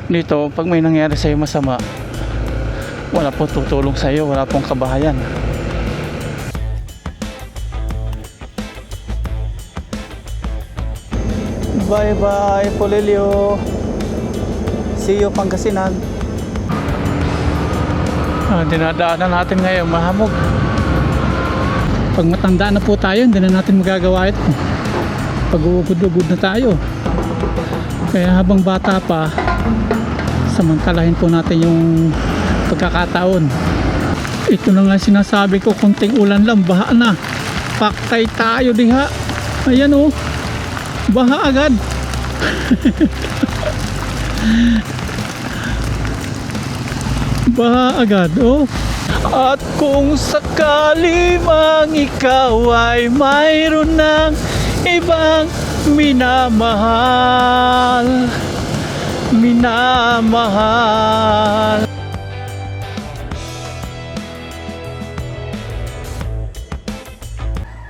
Dito, pag may nangyari sa'yo masama, wala pong tutulong sa'yo, wala pong kabahayan. Bye bye Polilio, see you Pangasinan. Dinadaanan natin ngayon mahamog. Pag matanda na po tayo, hindi na natin magagawa ito. Pag uugod-ugod na tayo, kaya habang bata pa, samantalahin po natin yung pagkakataon. Ito na nga sinasabi ko, konting ulan lang, baha na. Paktay tayo diha. Ayan oh, baha agad. Baha agad oh. At kung sakali mang ikaw ay mayroon ng ibang minamahal, minamahal.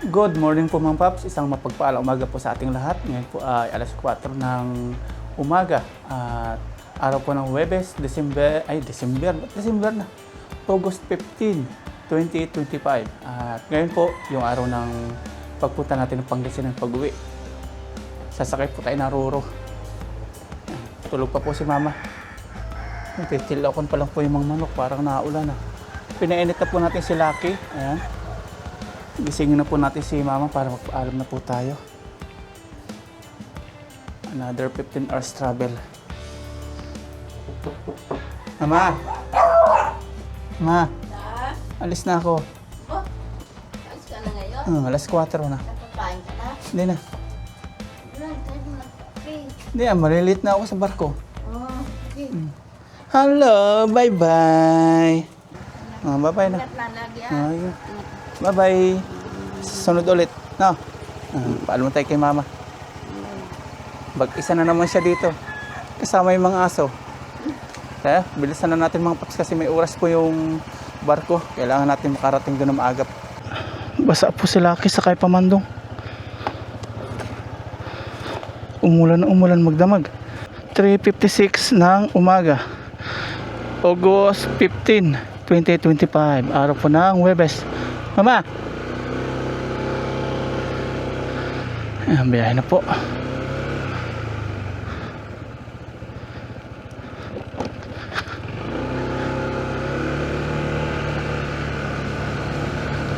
Good morning po mga paps, isang mapagpaalang umaga po sa ating lahat. Ngayon po ay alas 4 ng umaga at araw po ng Huwebes, December na, August 15, 2025. At ngayon po yung araw ng pagpunta natin ng Pangasinan pag-uwi. Sasakay po tayo ng Roro. Tulog pa po si mama. Titilakon pa lang po yung mga manok, parang naulan na. Pinainit na po natin si Lucky. Ayan. Gisingin na po natin si mama para magpaalam na po tayo. Another 15 hours travel. Mama! Ma! Alis na ako. Oh, alis ka na ngayon? Alas 4 na. Napapain ka na? Hindi na. Wala, tayo na. Okay. Hindi malilit na ako sa barko. Oh, okay. Hello! Bye-bye! Bye-bye na. Ingat na lagi ah. Ayun. Bye-bye! Sunod ulit. No? Paalam tayo kay mama. Bag-isa na naman siya dito. Kasama yung mga aso. Kaya, bilisan na natin mga paps kasi may oras po yung barko. Kailangan natin makarating doon na maagap. Basa po si Lucky sakay pamandong. Umulan na umulan magdamag. 3:56 ng umaga. August 15, 2025. Araw po ng Huwebes. Mama! Ayan, biyahe na po.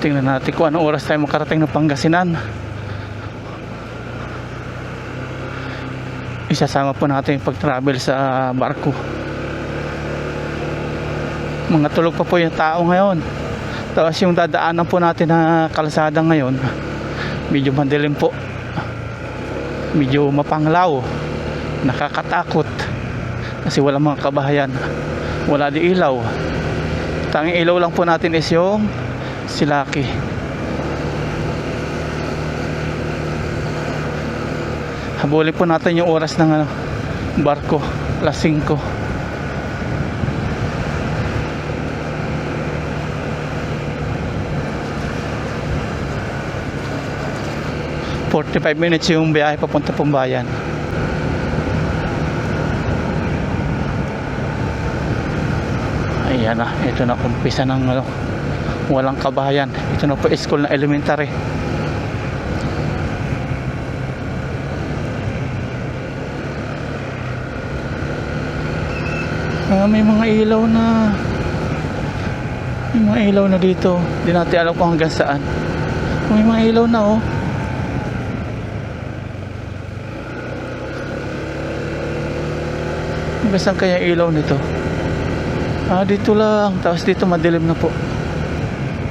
Tingnan natin kung anong oras tayo makarating ng Pangasinan. Isasama po natin yung pag-travel sa barko. Mga tulog pa po yung tao ngayon. Tapos yung dadaanan po natin na kalsada ngayon, medyo madilim po. Medyo mapanglaw. Nakakatakot. Kasi wala mga kabahayan. Wala di ilaw. Tanging ilaw lang po natin is yung si Lucky. Habulin po natin yung oras ng barko. Alas 5. minutes yung biyahe papunta Pumbayan. Ayan na, ito na umpisa ng walang kabahayan. Ito na po school na elementary. May mga ilaw na. May mga ilaw na dito. Hindi natin alam kung hanggang saan. May mga ilaw na oh. Hanggang saan kaya ilaw nito? Dito lang. Tapos dito madilim na po.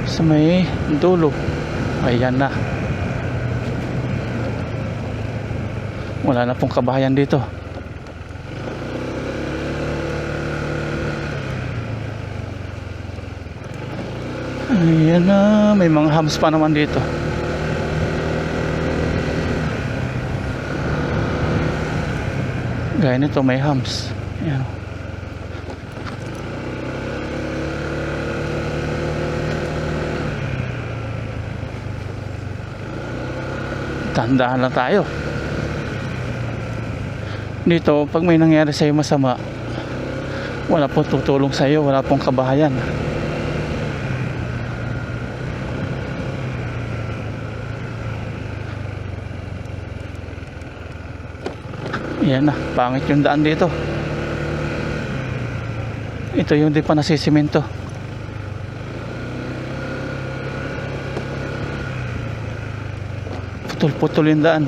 Sa may dulo. Ayan na. Wala na pong kabahayan dito. Ayan na. May mga hams pa naman dito. Gaya nito may hams. Ayan. Tandaan lang tayo. Dito, pag may nangyari sa'yo masama, Wala po tutulong sa iyo, wala pong kabahayan. Yan na, pangit yung daan dito. Ito yung di pa nasisimento. Putol-putol yung daan.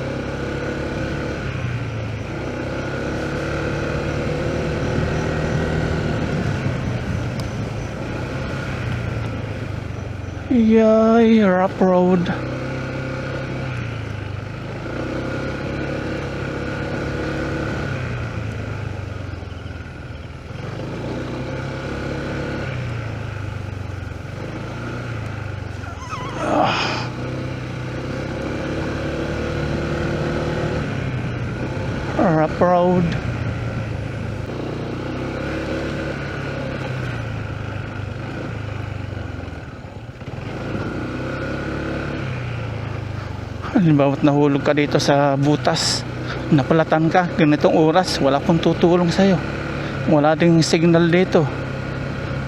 Yay, rough road. Rough road. Halimbawa't nahulog ka dito sa butas, napalatan ka ganitong oras, wala pong tutulong sa'yo, wala ding signal dito,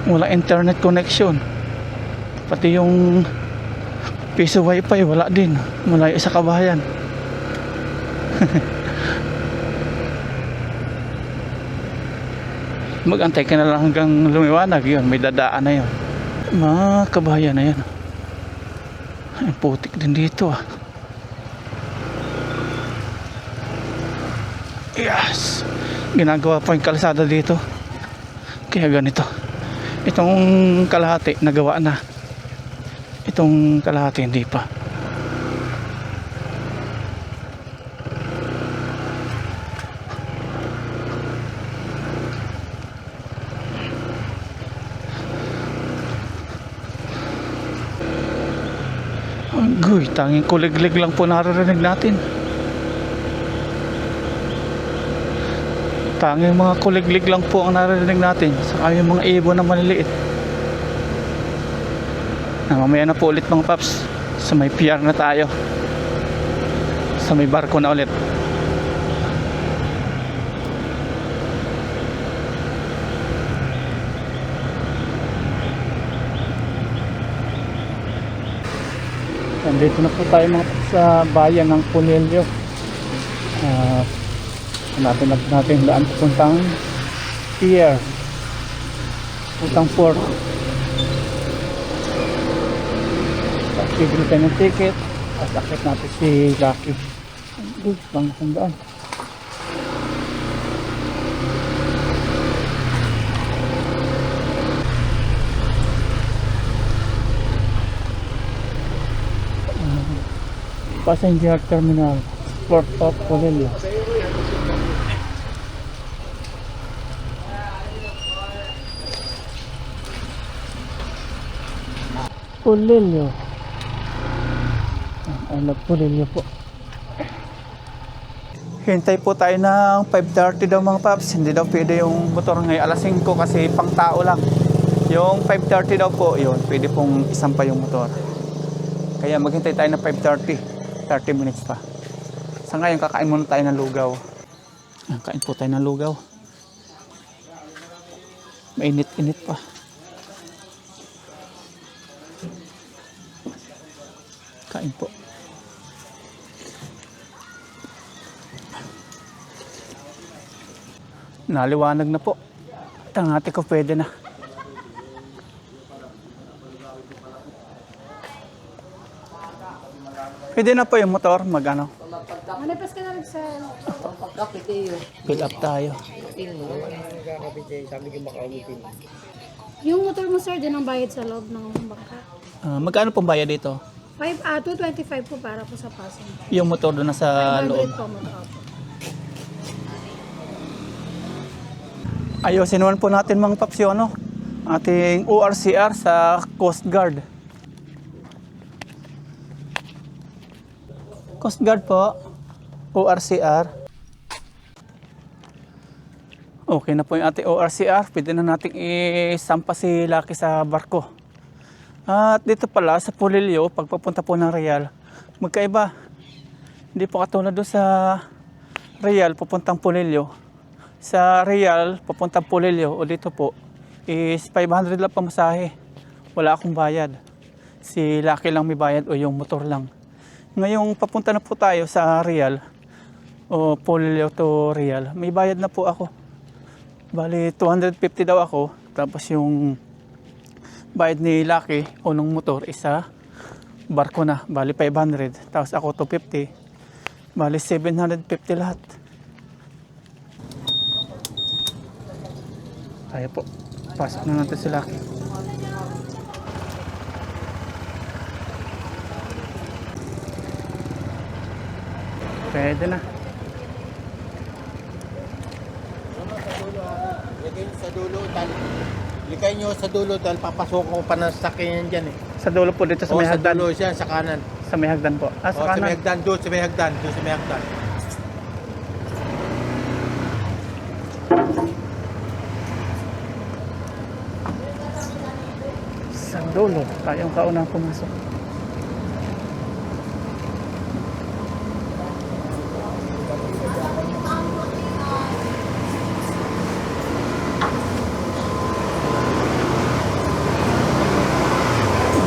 wala internet connection, pati yung piso wifi wala din, malayo sa kabahayan. Mag-antay ka na lang hanggang lumiwanag, yun may dadaan na yun. Mga kabahayan na yan. Ay, putik din dito ah. Yes, ginagawa pa yung kalsada dito, kaya ganito. Itong kalahati nagawa na, itong kalahati hindi pa. Agoy, tanging kuliglig lang po naririnig natin. Tanging mga kuliglig lang po ang naririnig natin, saka yung mga ibon na maliliit. Mamaya na po ulit mga paps, sa may pier na tayo, sa may barko na ulit. Nandito na po tayo mga paps sa bayan ng Polillo. Hanapin natin daan puntang pier, puntang port. Bibili tayo ng ticket at akit natin si Lucky. Bang daan. Passenger terminal, Port of Polillo. Polillo. I love Polillo po. Hintay po tayo ng 5:30 daw mga paps. Hindi daw pwede yung motor ngayon alas 5 kasi pang tao lang. Yung 5:30 daw po, yun, pwede pong isampa yung motor. Kaya maghintay tayo ng 5:30. 30 minutes pa. Sa ngayon, kakain muna tayo ng lugaw. Kain po tayo ng lugaw. Mainit-init pa. Kain po. Naliwanag na po. Tangati ko pwede na. Pwede na po yung motor, mag-ano. Manipas ka na rin sa... Fill up tayo. Yung motor mo sir, din ang bayad sa loob ng bangka. Magkano pong bayad dito? 225 po para po sa passing. Yung motor doon na sa 500 loob. po motor po. Ayusin naman po natin mga paps yun, no? Ating ORCR sa Coast Guard. Coast Guard po, ORCR. Okay na po yung ating ORCR. Pwede na natin isampa si Lucky sa barko. At dito pala sa Polillo, pagpapunta po ng Real, magkaiba. Hindi po katulad doon sa Real, pupuntang Polillo. Sa Real, papuntang Polillo o dito po, is 500 lang pamasahe. Wala akong bayad. Si Lucky lang may bayad o yung motor lang. Ngayong papunta na po tayo sa Real o Polillo to Real, may bayad na po ako. Bali, 250 daw ako. Tapos yung bayad ni Lucky o nung motor isa barko na. Bali, 500. Tapos ako 250. Bali, 750 lahat. Kaya po. Pasok na natin si Lucky. Pwede na. Likay nyo sa dulo dahil papasok ko pa ng sakyan dyan eh. Sa dulo po dito sa O may sa hagdan. dulo siya, sa kanan. Sa may hagdan po. Ah, sa O sa may kanan. hagdan, doon sa may hagdan, doon sa may hagdan. Sa dulo. Tayong kaunang pumasok.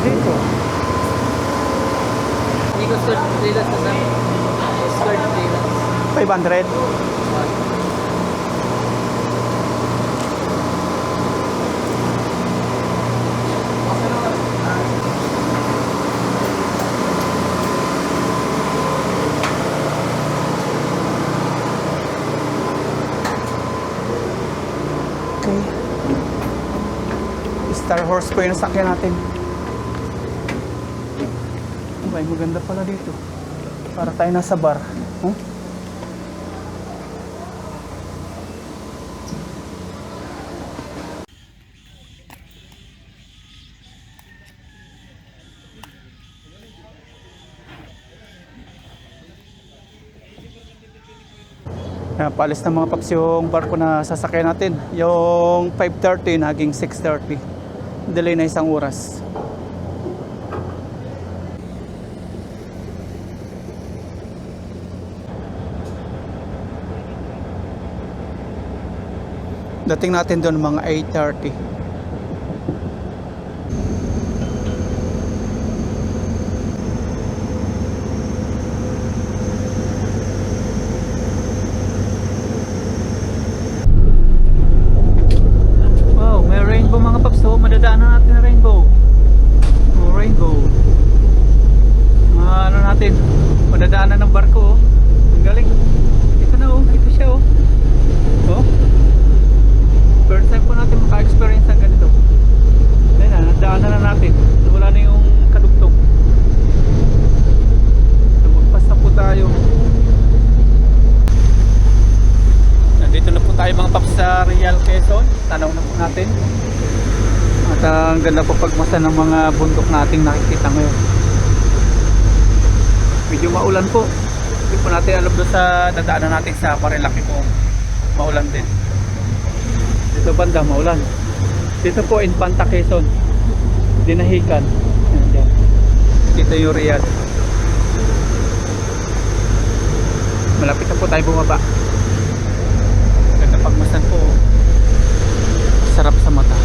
Dito. Hindi ko start freelance na start freelance. 500. Okay. Star Horse po yung nasakyan natin. Abay, maganda pala dito. Para tayo nasa bar. Huh? Paalis na mga paps yung barko na sasakyan natin. Yung 5:30 naging 6:30. Delay na isang oras. Dating natin doon mga 8:30. Wow, may rainbow mga paps. So, madadaanan natin na rainbow. Oh, rainbow. Mga ano natin, madadaanan ng barko. Oh. Ang galing. Ito na oh, ito siya oh. Oh. First time po natin maka-experience ng ganito. Ayun na, nadaanan na natin. So, wala na yung kadugtong. So, magpas na po tayo. Nandito na po tayo mga paps sa Real Quezon. Tanaw na po natin. At ang ganda po pagmasa ng mga bundok nating nakikita ngayon. Medyo maulan po. Hindi po natin alam doon sa dadaanan natin sa Marilaki po. Maulan din. Dito banda maulan. Dito po Infanta Quezon. Dinahican. Ayan dyan. Dito yung Real. Malapit na po tayo bumaba. Ganda pagmasan po. Sarap sa mata.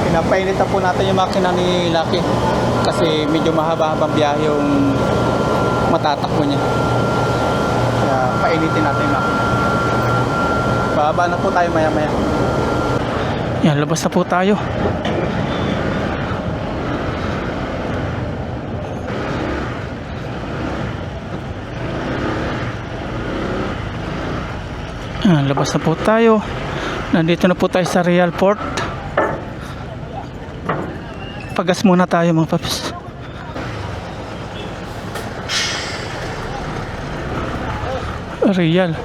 Pinapainit na po natin yung makina ni Lucky. Kasi medyo mahaba-habang biyahe yung matatakbo niya. Kaya painitin natin yung makina. Bababa na po tayo maya-maya. Yan, labas na po tayo. Yan, labas na po tayo. Nandito na po tayo sa Real Port. Pagas muna tayo mga paps. Real.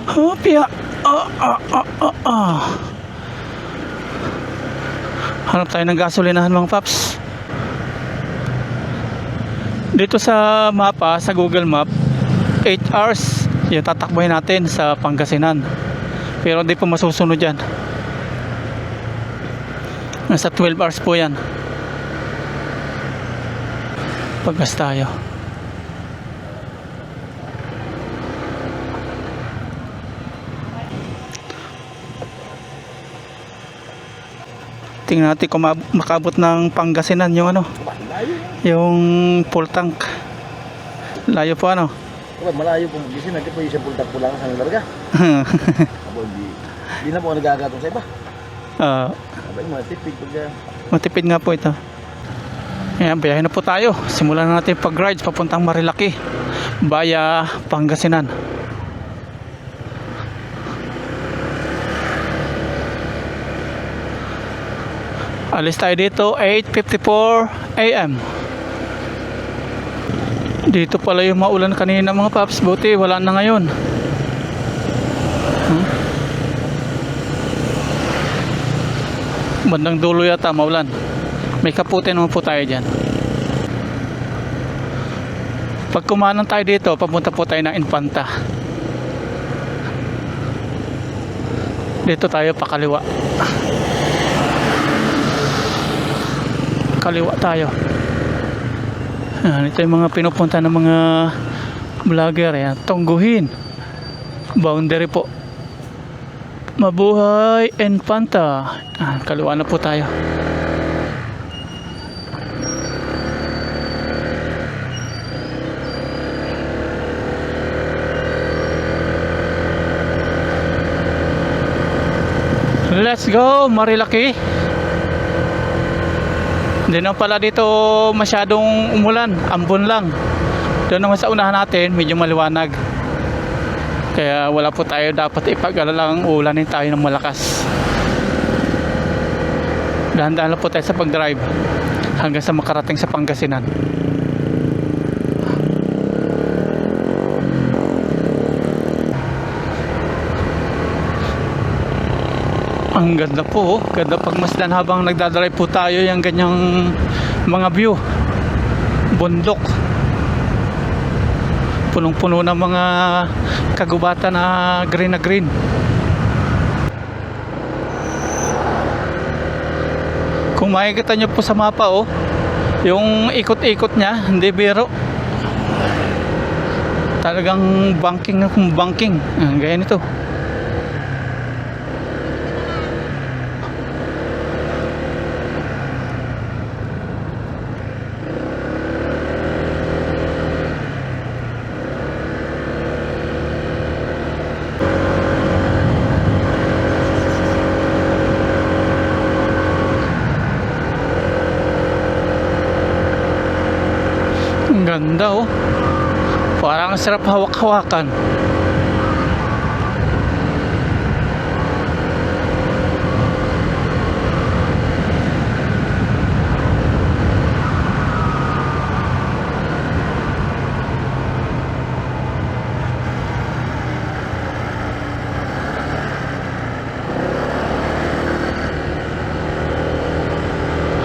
Hopya. Hanap tayo ng gasolinahan mga paps. Dito sa mapa, sa Google Map, 8 hours Yung tatakbuhin natin sa Pangasinan. Pero hindi po masusunod yan. Nasa 12 hours po yan. Pagkas tayo. Tingnan natin kung makabot ng Pangasinan yung ano, yung full tank. Layo po ano. Oh, malayo po kasi nanti po isang pultak po lang sa larga. Abo di na po nagagatong sa iba. Abay matipid pag Matipid nga po ito. Ayan, biyahe na po tayo. Simulan na natin pag-ride papuntang Marilaki via Pangasinan. Alis tayo dito 8:54 AM. Dito pala yung maulan kanina mga paps. Buti wala na ngayon. Bandang dulo yata maulan. May kaputi naman po tayo dyan. Pag kumanan tayo dito, papunta po tayo ng Infanta. Dito tayo pakaliwa. Kaliwa tayo. Ito yung mga pinupunta ng mga vlogger. Ayan, Tungguhin boundary po. Mabuhay Infanta. Kaliwa na po tayo. Let's go Marilaki. Hindi naman pala dito masyadong umulan, ambon lang. Doon naman sa unahan natin, medyo maliwanag. Kaya wala po tayo dapat ipag-alalang ulanin tayo ng malakas. Dahan-dahan lang po tayo sa pag-drive hanggang sa makarating sa Pangasinan. Ang ganda po, ganda pagmasdan habang nagdadrive po tayo yung ganyang mga view. Bundok. Punong-puno ng mga kagubatan na green na green. Kung makikita nyo po sa mapa yung ikot-ikot niya, hindi biro. Talagang banking na kung banking. Gaya nito. Ganda parang sarap hawak-hawakan.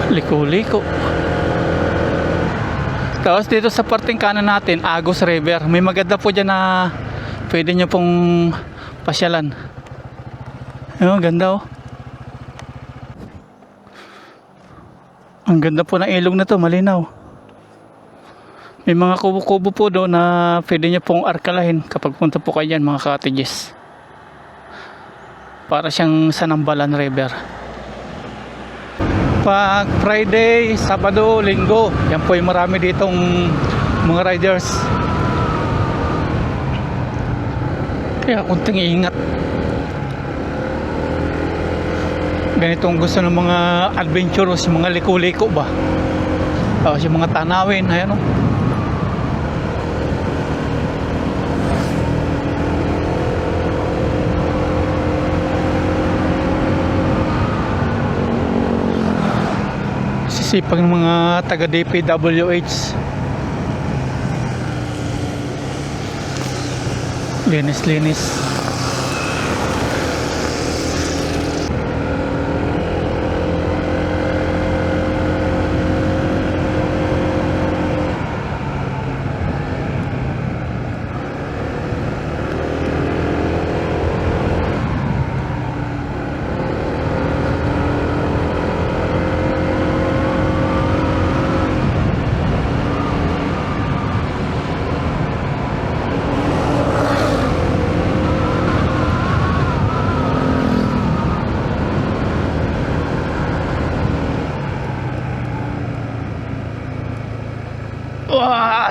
Liko-liko. Tapos dito sa parting kanan natin, Agos River. May maganda po dyan na pwede nyo pong pasyalan. Ayun, ganda Ang ganda po ng ilog na to, malinaw. May mga kubo-kubo po doon na pwede nyo pong arkalahin kapag punta po kayo dyan, mga cottages. Para siyang Sanambalan River. Pag Friday, Sabado, Linggo, yan po yung marami ditong mga riders. Kaya kunting ingat. Ganitong gusto ng mga adventurous, yung mga liko-liko ba? Yung mga tanawin, ayan sipag ng mga taga DPWH. Linis-linis.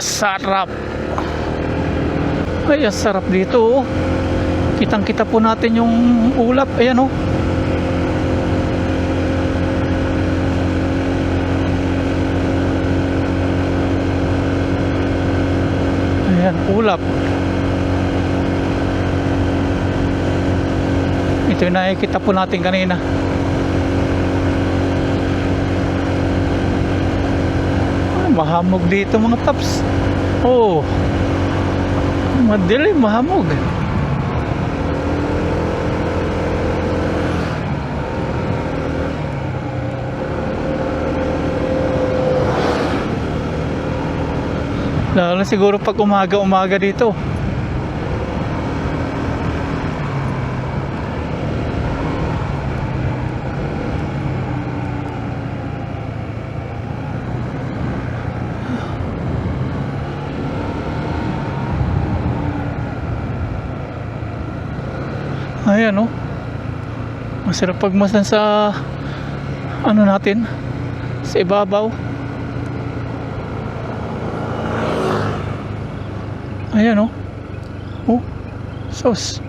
Sarap. Ay, ang sarap dito oh. Kitang kita po natin yung ulap. Ayan oh. Ayan, ulap. Ito yung nakikita po natin kanina. Mahamog dito mga paps. Oh. Madilim, mahamog. Lalo siguro pag umaga dito. Ayan oh. Masarap pagmasan sa ano natin, sa ibabaw. Ayan oh. Oh, sauce.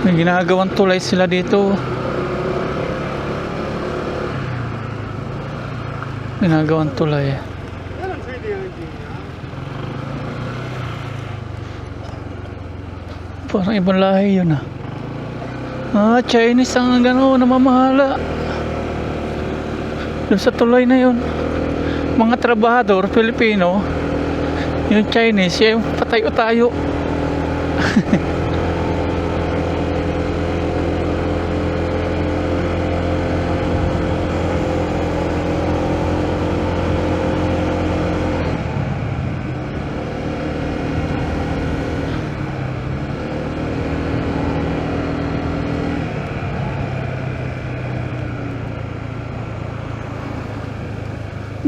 May ginagawang tulay sila dito. Ginagawang tulay. Parang ibang lahi yun ah. Ah, Chinese ang gano'n, namamahala. Doon sa tulay na yun. Mga trabahador, Pilipino. Yung Chinese, yung patayo tayo.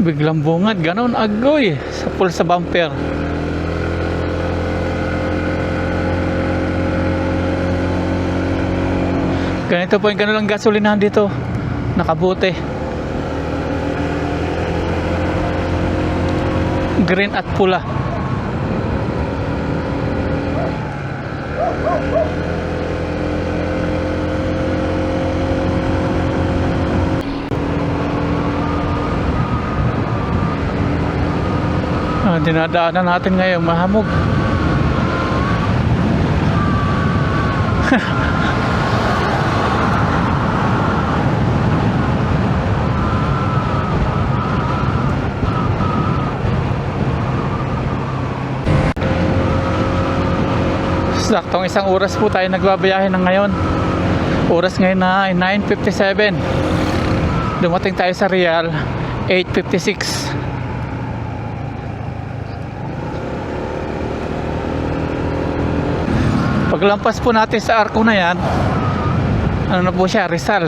Biglang bungad, ganon agoy sa pull sa bumper. Ganito po yung kanilang gasolinahan dito, nakabote, green at pula. Dinadaanan natin ngayon, mahamog. Saktong isang oras po tayo nagbabiyahe ng ngayon. Oras ngayon na 9:57. Dumating tayo sa Real 8:56. Paglampas po natin sa arko na yan, ano na po siya, Rizal.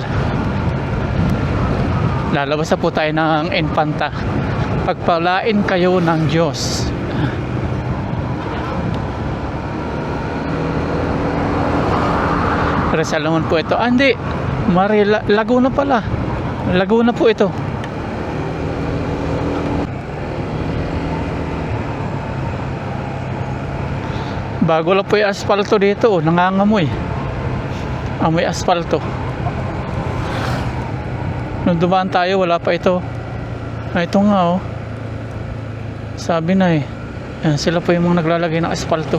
Lalabas na po tayo ng Infanta. Pagpalain kayo ng Diyos. Rizal naman po ito. Ah, hindi. Laguna pala. Laguna po ito. Bago lang po yung asfalto dito, oh, nangangamoy. Amoy asfalto. Nung dumaan tayo, wala pa ito. Ah, ito nga oh. Sabi na eh. Yan, sila po yung mga naglalagay ng asfalto.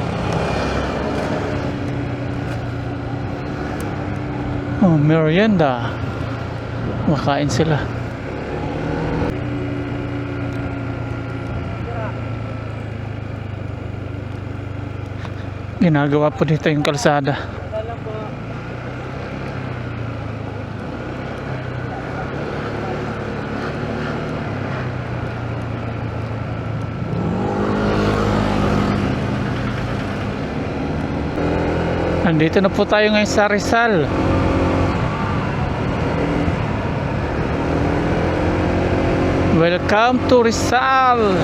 Oh, merienda. Makain sila. Ginagawa po dito yung kalsada. Andito na po tayo ngayon sa Rizal. Welcome to Rizal.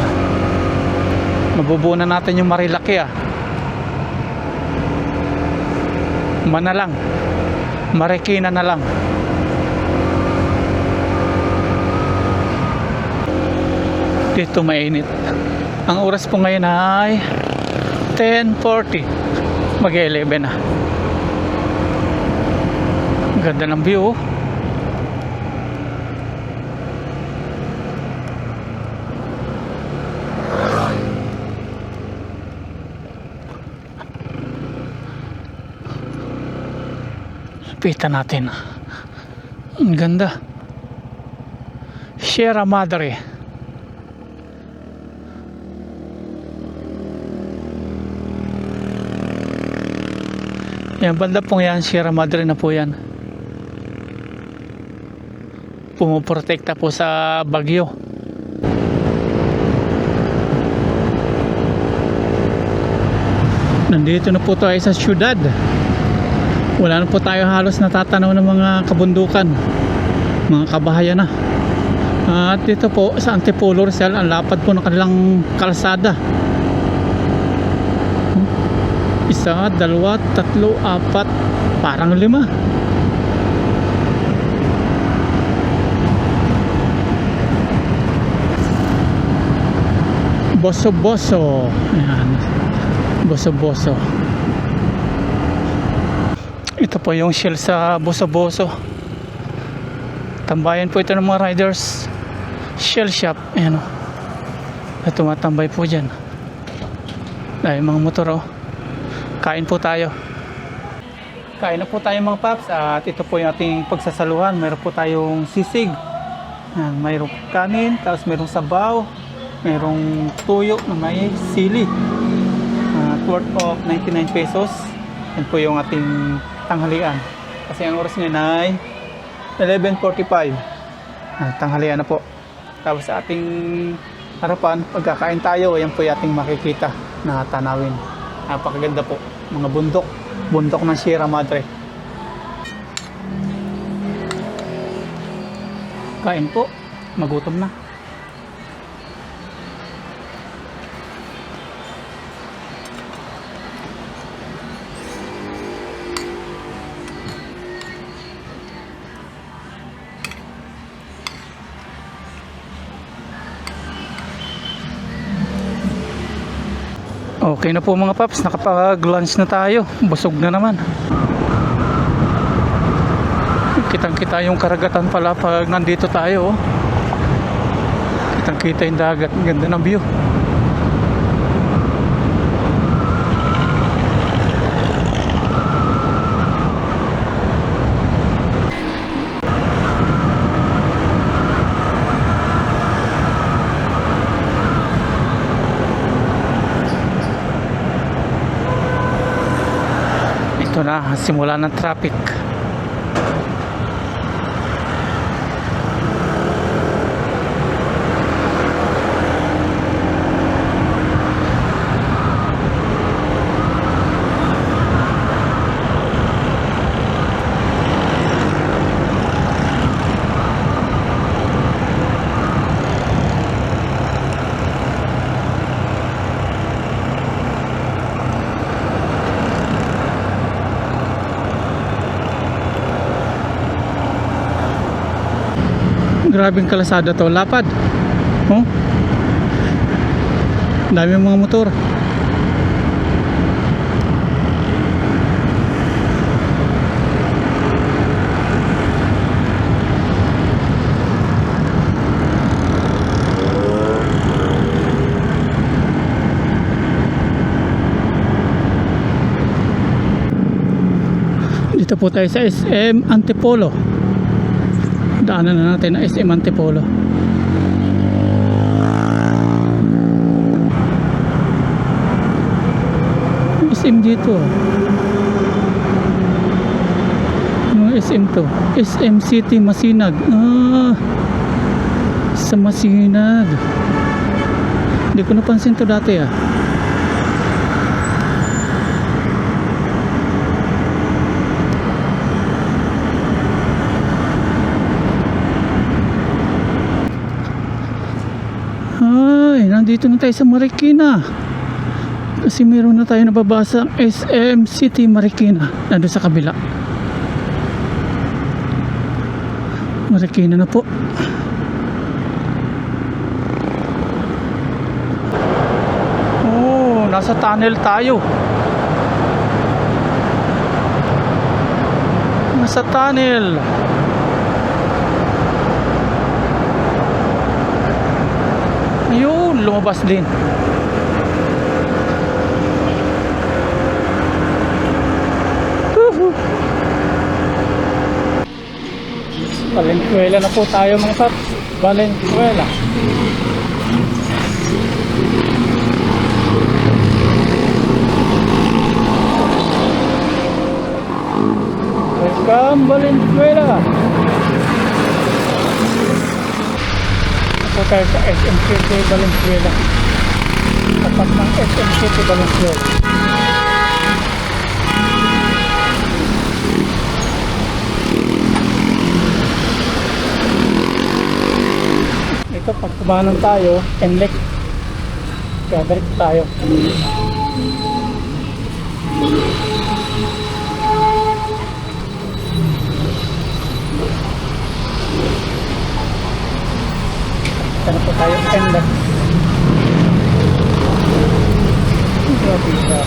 Mabubuo na natin yung Marilaki Manalang, Marikina na lang. Dito mainit. Ang oras po ngayon ay 10:40. Mag-11 na. Ang ganda ng view. Lapitan natin. Ang ganda. Sierra Madre. Yan, banda pong yan, Sierra Madre na po yan. Pumuprotekta po sa bagyo. Nandito na po tayo sa syudad. Wala na po tayo halos natatanaw ng mga kabundukan, mga kabahayan na. At dito po sa Antipolo Rizal, ang lapad po ng kanilang kalsada. 1, 2, 3, 4, parang 5. Boso-boso. Ayan. Boso-boso. Ito po yung Shell sa Boso-boso. Tambayan po ito ng mga riders. Shell shop. Ayan o. At tumatambay po dyan. Dahil mga motor o. Kain po tayo. Kain na po tayo mga paps. At ito po yung ating pagsasaluhan. Mayroon po tayong sisig. Ayan, mayroong kanin. Tapos mayroong sabaw. Mayroong tuyo na may sili. Worth of 99 pesos. Yan po yung ating tanghalian. Kasi ang oras ngayon ay 11:45. Tanghalian na po. Tapos sa ating harapan, pagkakain tayo, ayan po yung ating makikita na tanawin. Napakaganda po. Mga bundok. Bundok ng Sierra Madre. Kain po. Magutom na. Okay na po mga paps, nakapag-lunch na tayo. Busog na naman. Kitang-kita yung karagatan pala pag nandito tayo. Kitang-kita yung dagat. Ganda ng view. Ito na, simula ng traffic. Grabing kalasada to, lapad. Oh. Dami mga motor. Dito po tayo sa SM Antipolo. Daanan na natin na SM Antipolo. SM dito. Ano SM to? SM City Masinag. Sa Masinag. Hindi ko napansin to dati Ay, nandito na tayo sa Marikina. Kasi meron na tayo nababasa ang SM City Marikina. Nandun sa kabila. Marikina na po. Oh, nasa tunnel tayo. Nasa tunnel. Ayun, lumabas din. Woohoo! Valenzuela na po tayo mga paps. Valenzuela. Welcome Valenzuela. Ako tayo sa SM City Valenzuela. Tapat ng SM City Valenzuela. Ito pag kumanan tayo, NLEX. Kaya balik tayo. Sana po tayo NLEX. Grabe siya.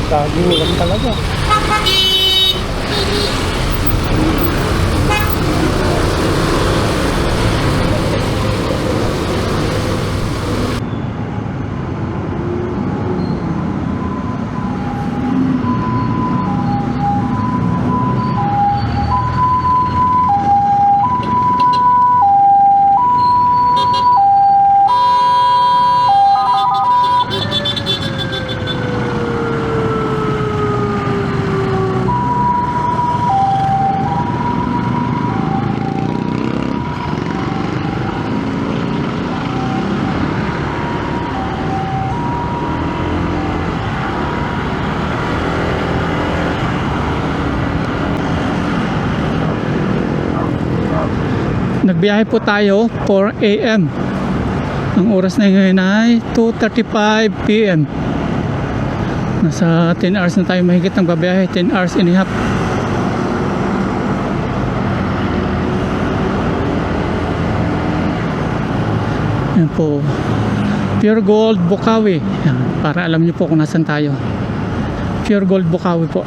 Gagagulan talaga. Nagbiyahe po tayo 4 AM. Ang oras na ngayon ay 2:35 PM. Nasa 10 hours na tayo mahigit ng babiyahe, 10 hours and a half. Yan po, Pure Gold Bukawi. Yan, para alam nyo po kung nasan tayo. Pure Gold Bukawi po.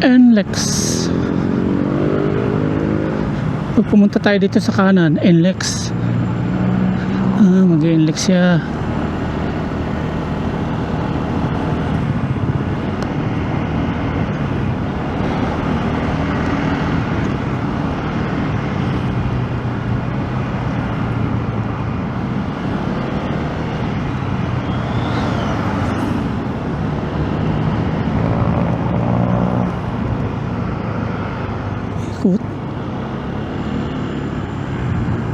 NLEX. Pag pumunta tayo dito sa kanan, NLEX. Mag-NLEX siya. Ikot.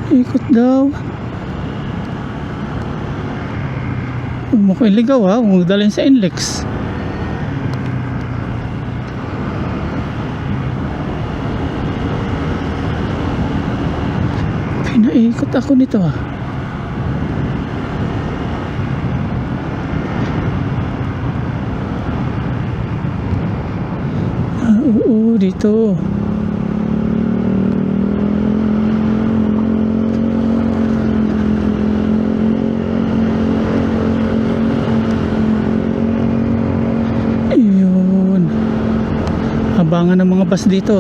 Ikot daw. Huwag mo ko iligaw ha. Huwag mo dalhin sa NLEX. Pinaikot ako nito ha. Oo, dito. Abangan ng mga bus dito.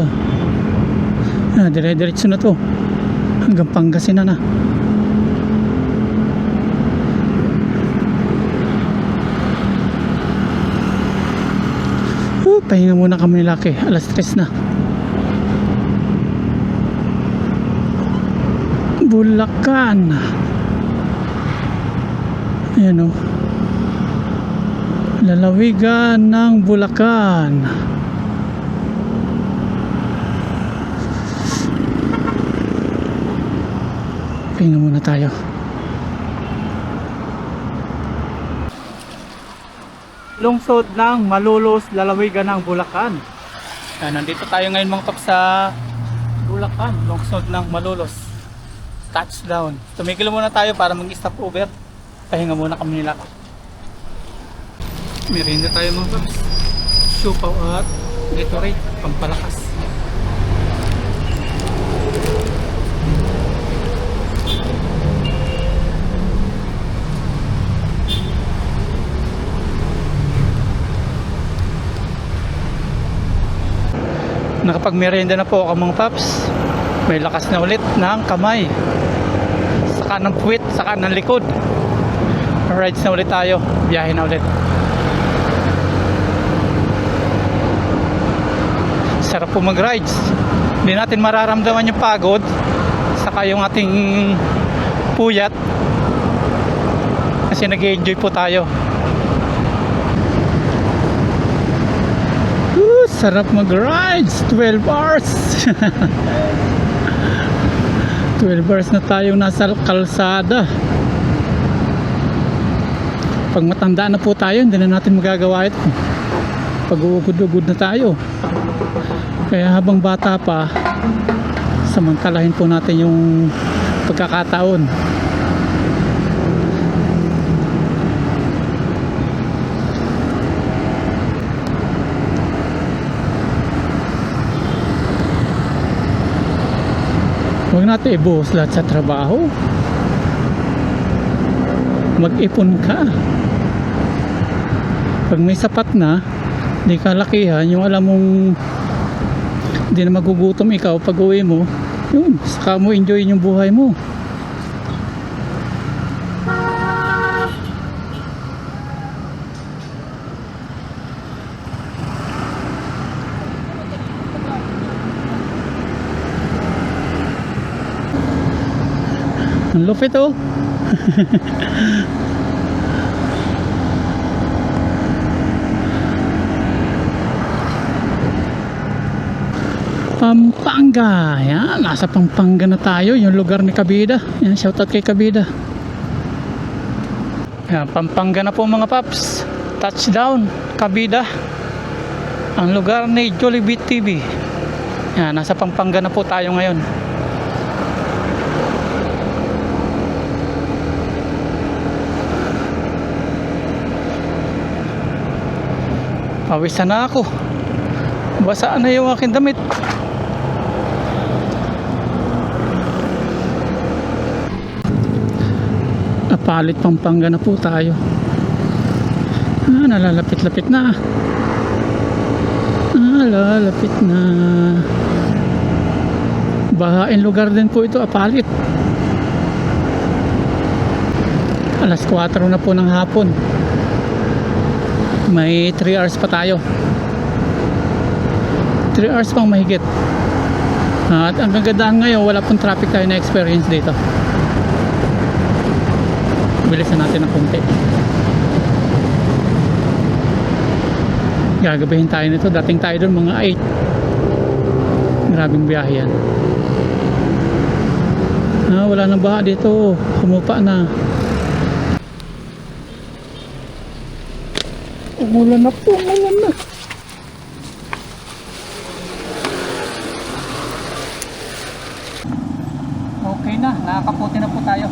Dire-diretso na to hanggang Pangasinan na. Pahinga muna kami laki. Alas 3 na. Bulacan. Ayan o. Lalawigan ng Bulacan. Pahinga muna tayo. Lungsod ng Malolos, lalawigan ng Bulacan. Nandito tayo ngayon mga paps sa Bulacan, lungsod ng Malolos. Touchdown. Tumigil muna tayo para mag-stop over. Pahinga muna kami nila. Merienda tayo mga paps. Siupaw at Gatorade, pampalakas. Nakapag-merienda na po ako mga paps. May lakas na ulit ng kamay, saka ng puwit, saka ng likod. Rides na ulit tayo, biyahe na ulit. Sarap po mag-rides. Hindi natin mararamdaman yung pagod, saka yung ating puyat, kasi nag-enjoy po tayo. Sarap mag-rides, 12 hours. 12 hours na tayong nasa kalsada. Pag matanda na po tayo, hindi na natin magagawa ito. Pag uugod-ugod na tayo. Kaya habang bata pa, samantalahin po natin yung pagkakataon. Huwag natin ibuhos lahat sa trabaho. Mag-ipon ka. Pag may sapat na, di ka lakihan, yung alam mong di na magugutom ikaw pag uwi mo, yun, saka mo enjoy yung buhay mo. Ang lupit oh. Pampanga. Yan, nasa Pampanga na tayo, yung lugar ni Kabida. Yan, shoutout kay Kabida. Yan, Pampanga na po mga paps. Touchdown, Kabida. Ang lugar ni Jollibee TV. Yan, nasa Pampanga na po tayo ngayon. Pawisan na ako. Basaan na yung aking damit. Apalit Pampanga na po tayo. Nalalapit-lapit na. Lalapit na. Bahain lugar din po ito, Apalit. Alas 4 na po ng hapon. May 3 hours pa tayo. 3 hours pang mahigit. At ang kagandaan ngayon, wala pong traffic tayo na experience dito. Bilisan natin ng konti. Gagabihin tayo nito. Dating tayo doon mga 8. Maraming biyahe yan. Wala nang baha dito. Humupa na. Umulan na po, umulan na. Okay na, nakakaputi na po tayo.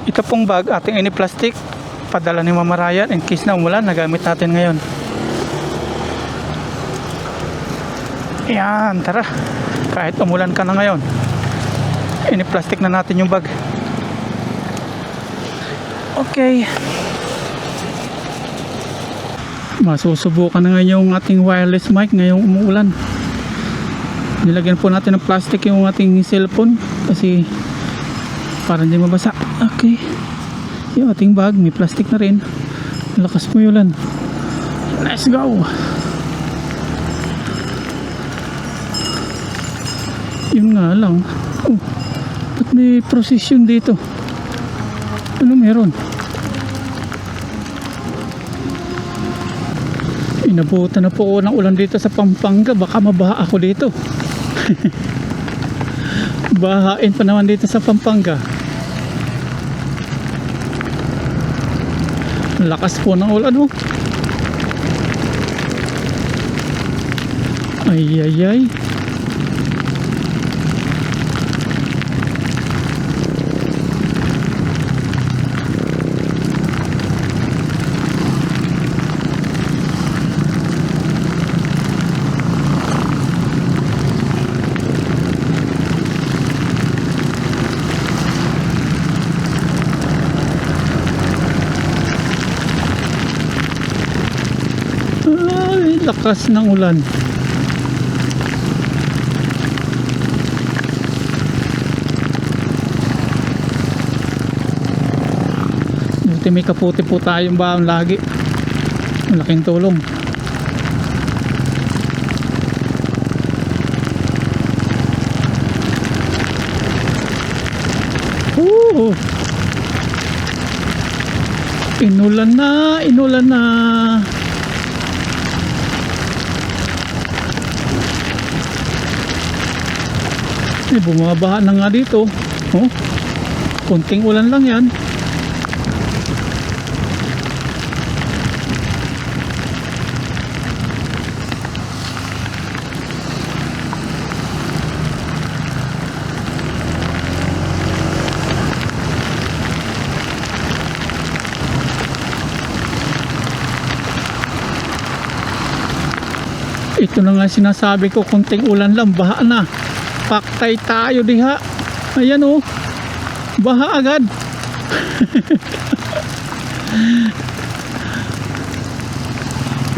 Ito pong bag, ating ini-plastic. Padala ni Mama Ryan in case na umulan, nagamit natin ngayon. Yan, tara. Kahit umulan ka na ngayon, ini-plastic na natin yung bag. Okay. Masusubukan na ngayon yung ating wireless mic ngayong umuulan. Nilagyan po natin ng plastic yung ating cellphone kasi para hindi mabasa. Okay. Yung ating bag may plastic na rin. Lakas mo yulan. Let's go. Yun nga lang. Oh, ba't may procession dito? Ano meron? Inabutan na po ako ng ulan dito sa Pampanga. Baka mabaha ako dito. Bahain pa naman dito sa Pampanga. Lakas po ng ulan, oh. Ay, ay, ay. Ay, lakas ng ulan. Buti may kaputi po tayong baon lagi. Malaking tulong. Inulan na, inulan na. Bumabaha na nga dito. Oh, konting ulan lang yan. Ito na nga sinasabi ko, konting ulan lang, baha na. Paktay tayo diha. Ayan, oh. Baha agad.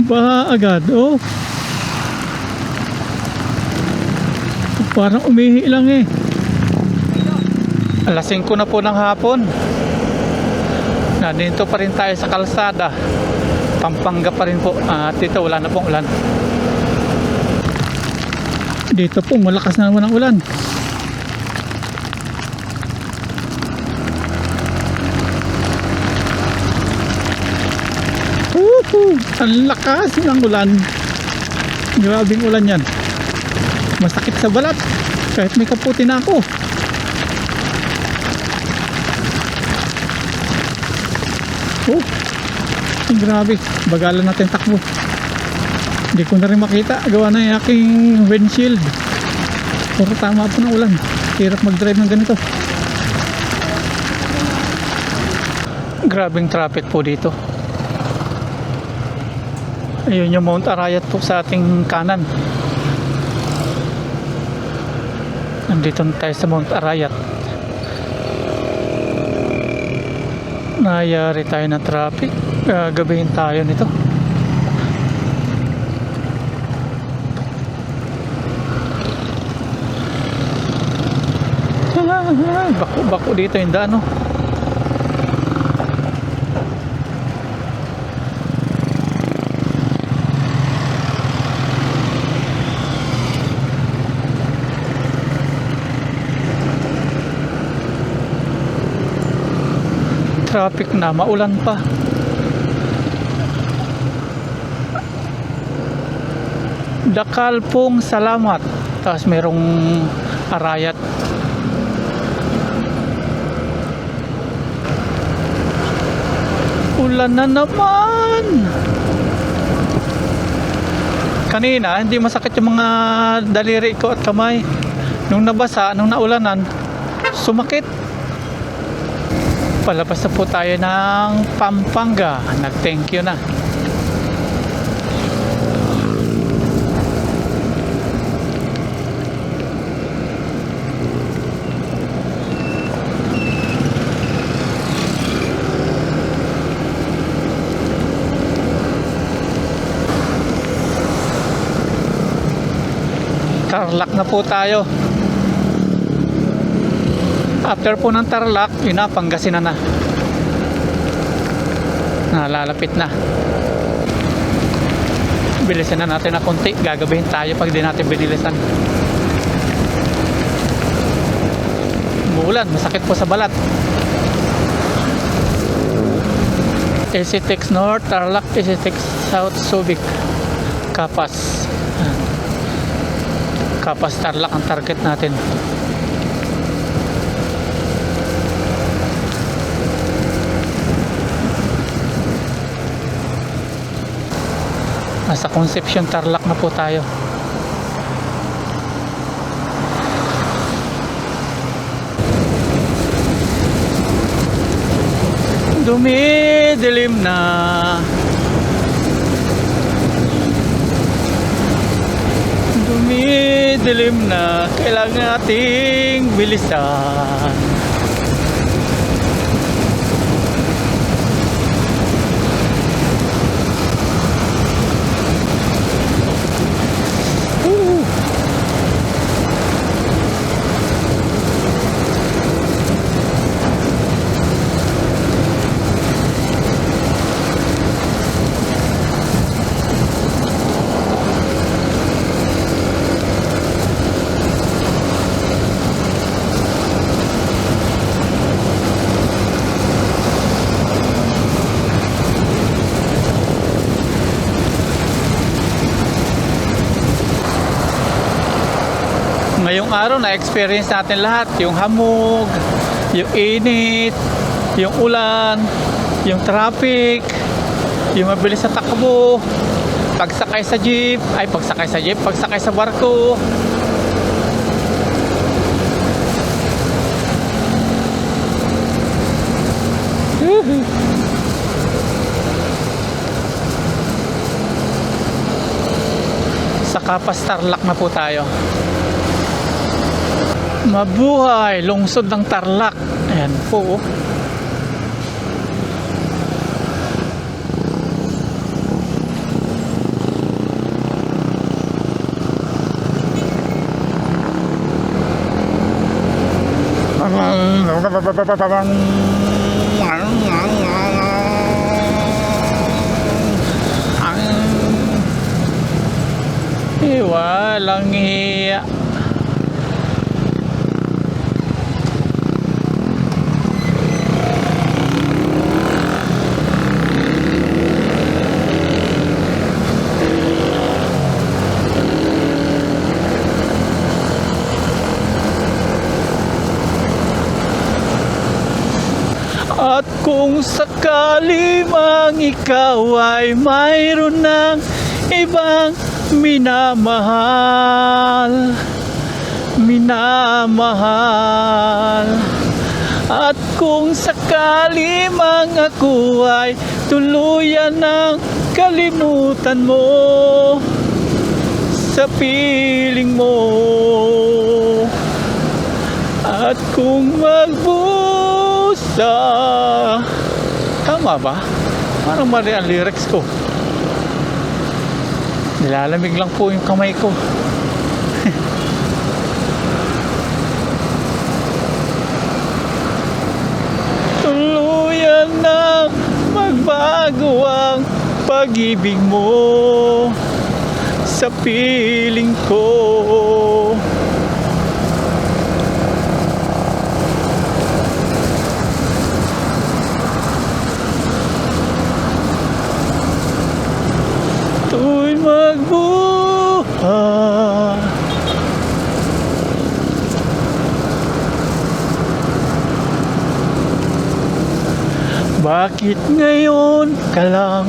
Baha agad, oh. Parang umihi lang eh. Alas 5 na po ng hapon. Nandito pa rin tayo sa kalsada. Pampanga pa rin po. At dito wala na pong ulan. Dito po malakas na naman ang ulan. Ang lakas ng ulan. Grabing ulan yan. Masakit sa balat kahit may kaputi na ako. Oh, grabe. Bagalan natin takbo. Hindi ko na rin makita. Gawa na yung aking windshield. Puro tama po ng ulan. Hirap mag-drive ng ganito. Grabing traffic po dito. Ayun yung Mount Arayat po sa ating kanan. Nandito na tayo sa Mount Arayat. Nayari tayo ng traffic. Gagabihin tayo nito. Bako dito yung daan, no? Traffic na, maulan pa. Dakal pong salamat. Tapos merong Arayat. Ulan na naman. Kanina hindi masakit yung mga daliri ko at kamay. Nung nabasa, nung naulanan, sumakit. Palabas na po tayo ng Pampanga. Nag-thank you na. Tarlac na po tayo. After po ng Tarlac, yun na, Pangasinan na. Nalalapit na. Bilisan na natin na konti. Gagabihin tayo pag di natin binilisan. Umuulan, masakit po sa balat. SCTX North, Tarlac, SCTX South, Subic. Kapas. Ayan. Kapas Tarlac ang target natin. Nasa Concepcion Tarlac na po tayo. Dumidilim na. Dumidilim na. Kailangan nating bilisan. Ngayong araw na-experience natin lahat, yung hamog, yung init, yung ulan, yung traffic, yung mabilis na takbo, pagsakay sa jeep, pagsakay sa barko. Sa Kapas Tarlac na po tayo. Mabuhay, lungsod ng Tarlac. Ayan po. Walang hiya. At kung sakali mang ikaw ay mayroon ng ibang minamahal, at kung sakali mang ako ay tuluyan ng kalimutan mo sa piling mo, at kung magbusa, tama ba? Parang mali ang lyrics ko. Nilalamig lang po yung kamay ko. Tuluyan na magbago ang pag-ibig mo sa piling ko. Tuwing magbuhay, bakit ngayon ka lang?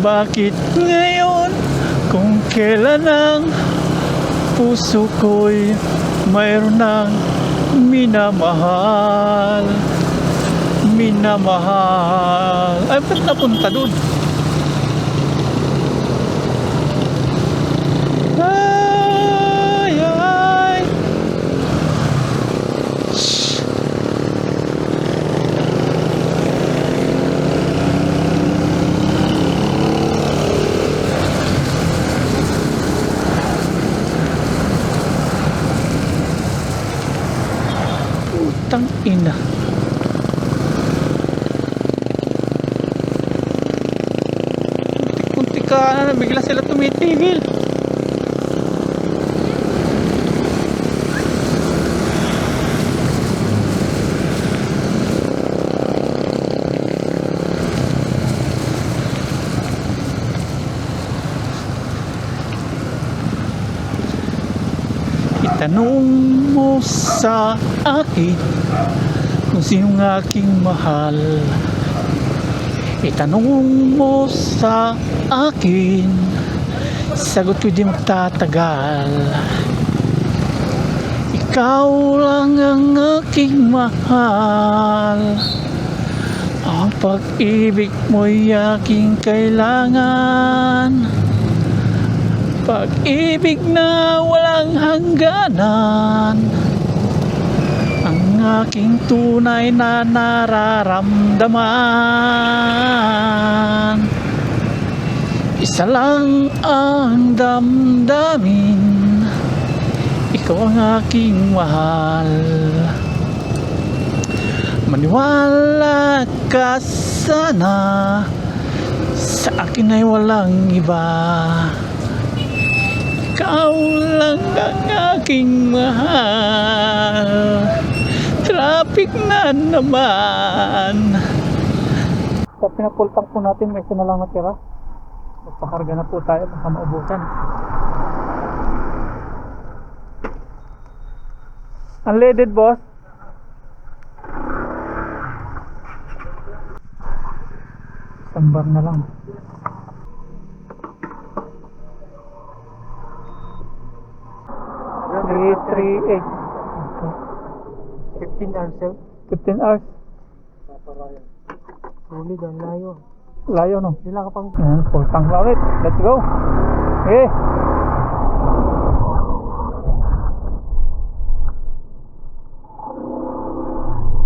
Bakit ngayon? Kung kailan ang puso ko'y mayroon ng minamahal. Ay, ba't napunta doon? Ay. Shhh. Putang ina. Kunti ka na, bigla sila tumitigil. Itanong mo sa akin kung sinong aking mahal. Itanong mo sa akin, sagot ko di magtatagal. Ikaw lang ang aking mahal. Ang pag-ibig mo'y aking kailangan. Pag-ibig na walang hangganan. Ang aking tunay na nararamdaman. Isa lang ang damdamin, ikaw ang aking mahal. Maniwala ka sana, sa akin ay walang iba. Ikaw lang ang aking mahal. Traffic na naman. Sa pinapultang po natin, may isa na lang natira. Magpakarga na po tayo, baka maubusan. Unleaded, boss. Isang bar na lang. Okay. 338. 15 hours, sir. 15 hours. Sulit, ang layo. Layo, no? Sila ka pang... Ayan, full tank na ulit. Let's go. Okay.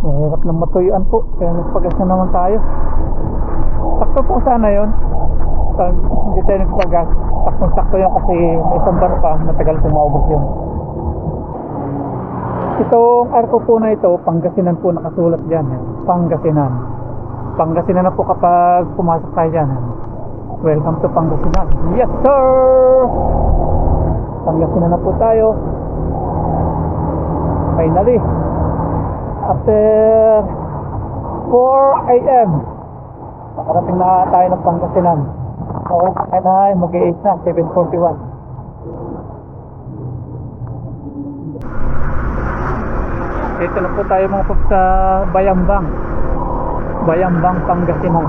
Mahirap na matuyuan po. Kaya nagpagas na naman tayo. Sakto po sana yun. Hindi tayo nagpagas. Saktong-sakto yun kasi may isang bar pa. Matagal po maubos yun. Itong arko po na ito, Pangasinan po nakasulat dyan. Pangasinan. Pangasinan na po kapag pumasok tayo dyan. Welcome to Pangasinan. Yes sir! Pangasinan na po tayo. Finally. After 4 AM nakarating na tayo ng Pangasinan. Okay, ay mag-8 na, 7:41. Dito na po tayo mga pop sa Bayambang, Pangasinan.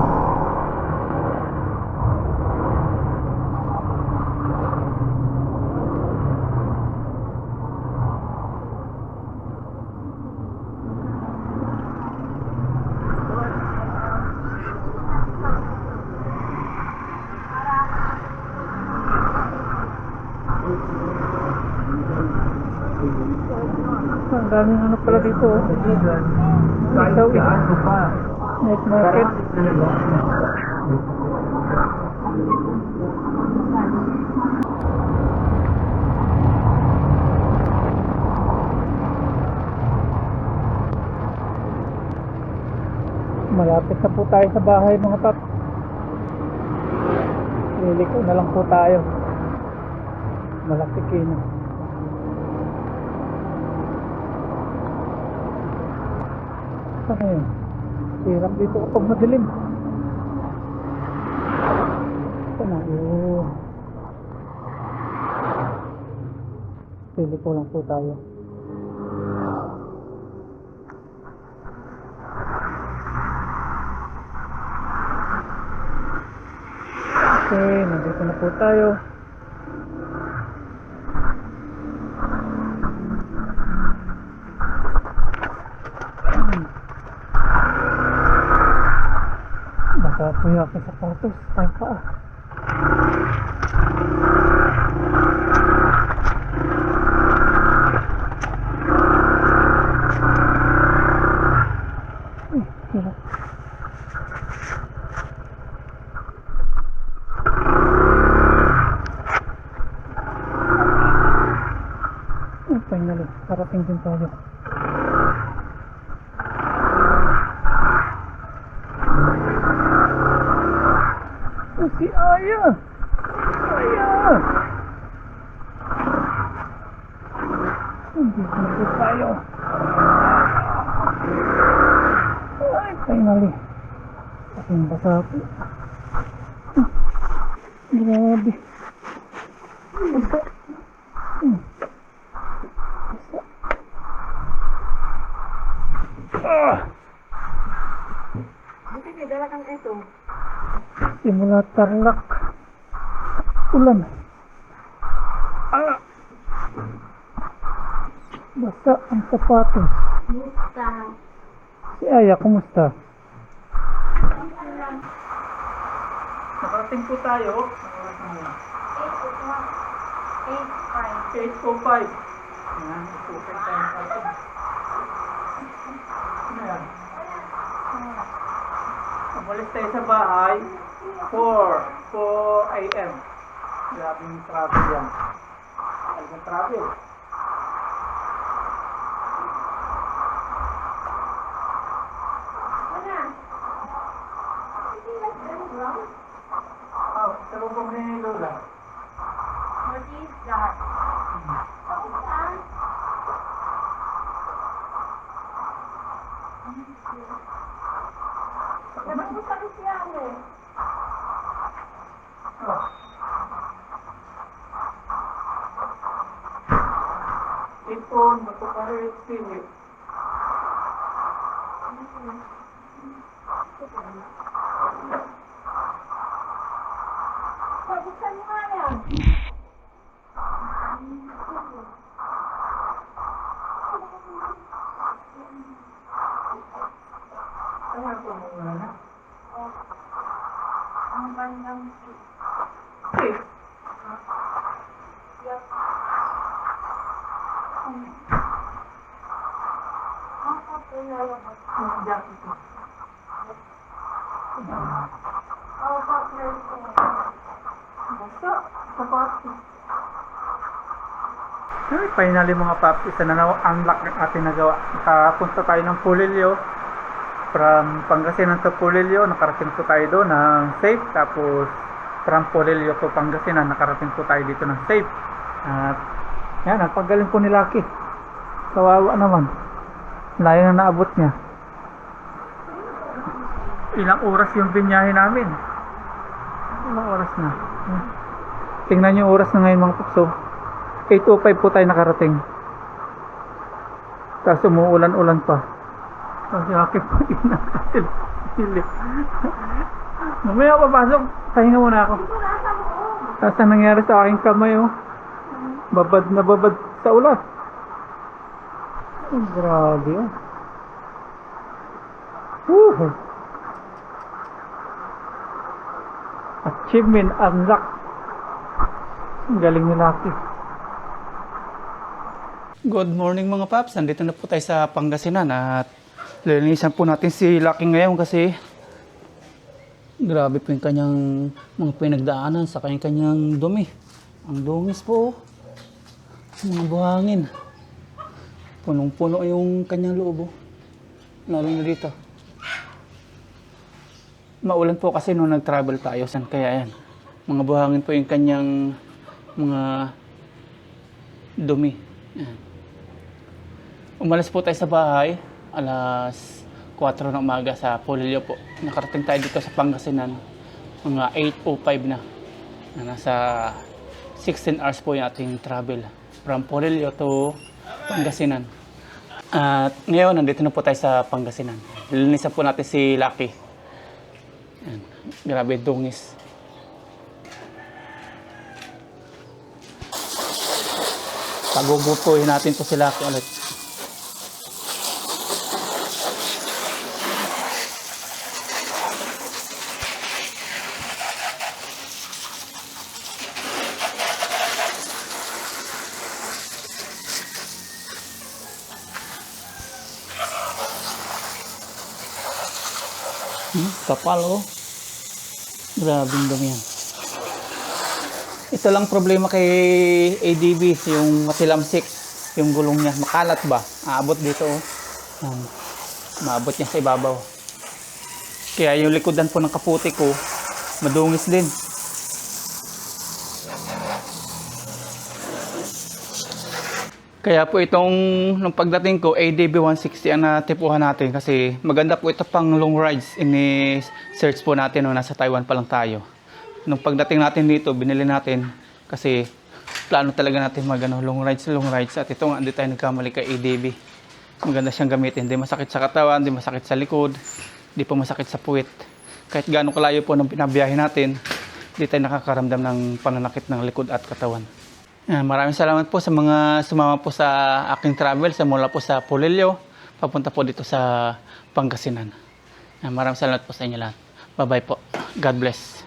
Ang daming ano pala dito. Isaw eh. Night market. Malapit na po tayo sa bahay mga tap. Liliko na lang po tayo. Malapit na. Saan na yun? Hirap dito kapag madilim. Saan na? Liliko lang po tayo. Okay, nandito na po tayo. Baka po yung aking sapatos. Tayo pa ah. Hirap. Finally, parating din tayo. Si Aya! Aya! Hindi na po tayo. Ay, finally. Ating basa po. Grabe. Basa. Simula Tarlac. Ulan. Basta ang sapatos. Si Aya, kumusta? Nakarating po tayo. 8:05. Yan, super tayo nakarating. Ano yan? Umalis tayo sa bahay 4 a.m. Grabe yung travel yan. Talagang travel. Oh, sa bubong ni Lola. What is that? Oh. Ipon, bato karit, sili. Buksan mo nga yan. Ano po muna na? Ang bandang Okay. ang kapinalabas. Ang jacket ko. Ang kapinalabas ko. Basta, sapatos. Ay, finally mga paps, isa na unlock ng ating nagawa. Nakapunta tayo ng Pulilio. From Pangasinan to Pulilio, nakarating po tayo doon ng safe. Tapos, from Pulilio to Pangasinan, nakarating po tayo dito ng safe. At, yan, nagpagaling po ni Lucky. Kawawa naman. Layo na naabot niya. Ilang oras yung binyahe namin. Ilang oras na. Tingnan nyo yung oras na ngayon mga pupso. 8:05 po tayo nakarating. Tapos umuulan-ulan pa. Kasi akin po inakasil. Mamaya papasok. Pahinga muna ako. Tapos ang nangyari sa aking kamay, oh. Babad na babad sa ulan. Oh, grabe, oh. Woo! Achievement unlocked. Ang galing ni Lucky. Good morning mga paps. Nandito na po tayo sa Pangasinan at lilinisan po natin si Lucky ngayon kasi grabe po yung kanyang mga pinagdaanan sa kanyang dumi. Ang dungis po. Mga buhangin. Punong-puno yung kanyang loob. Lalo na dito. Maulan po kasi nung nag-travel tayo. San kaya yan? Mga buhangin po yung kanyang mga dumi. Yan. Umalis po tayo sa bahay. Alas 4 ng umaga sa Pulilio po. Nakarating tayo dito sa Pangasinan. Mga 8:05 na. Nasa 16 hours po yung ating travel. From Pulilio to Pangasinan. At ngayon, nandito na po tayo sa Pangasinan. Lilinisan po natin si Lucky. Yan. Grabe, dungis. Pagugupuhin natin po si Lucky ulit. Kapal, oh. Grabing dumi yan. Ito lang problema kay ADB, yung matilamsik, yung gulong niya. Makalat ba? Aabot dito, oh. Yan. Maabot niya sa ibabaw. Kaya yung likodan po ng kaputi ko, madungis din. Kaya po itong, nung pagdating ko, ADB 160 ang natipuhan natin kasi maganda po ito pang long rides. Ini-search po natin nung nasa Taiwan pa lang tayo. Nung pagdating natin dito, binili natin kasi plano talaga natin long rides. At ito nga, hindi tayo nagkamali kay ADB. Maganda siyang gamitin. Hindi masakit sa katawan, hindi masakit sa likod, hindi po masakit sa puwit. kahit gaano kalayo po ng pinabiyahe natin, di tayo nakakaramdam ng pananakit ng likod at katawan. Maraming salamat po sa mga sumama po sa aking travel mula po sa Polillo papunta po dito sa Pangasinan. Maraming salamat po sa inyo lahat. Bye-bye po. God bless.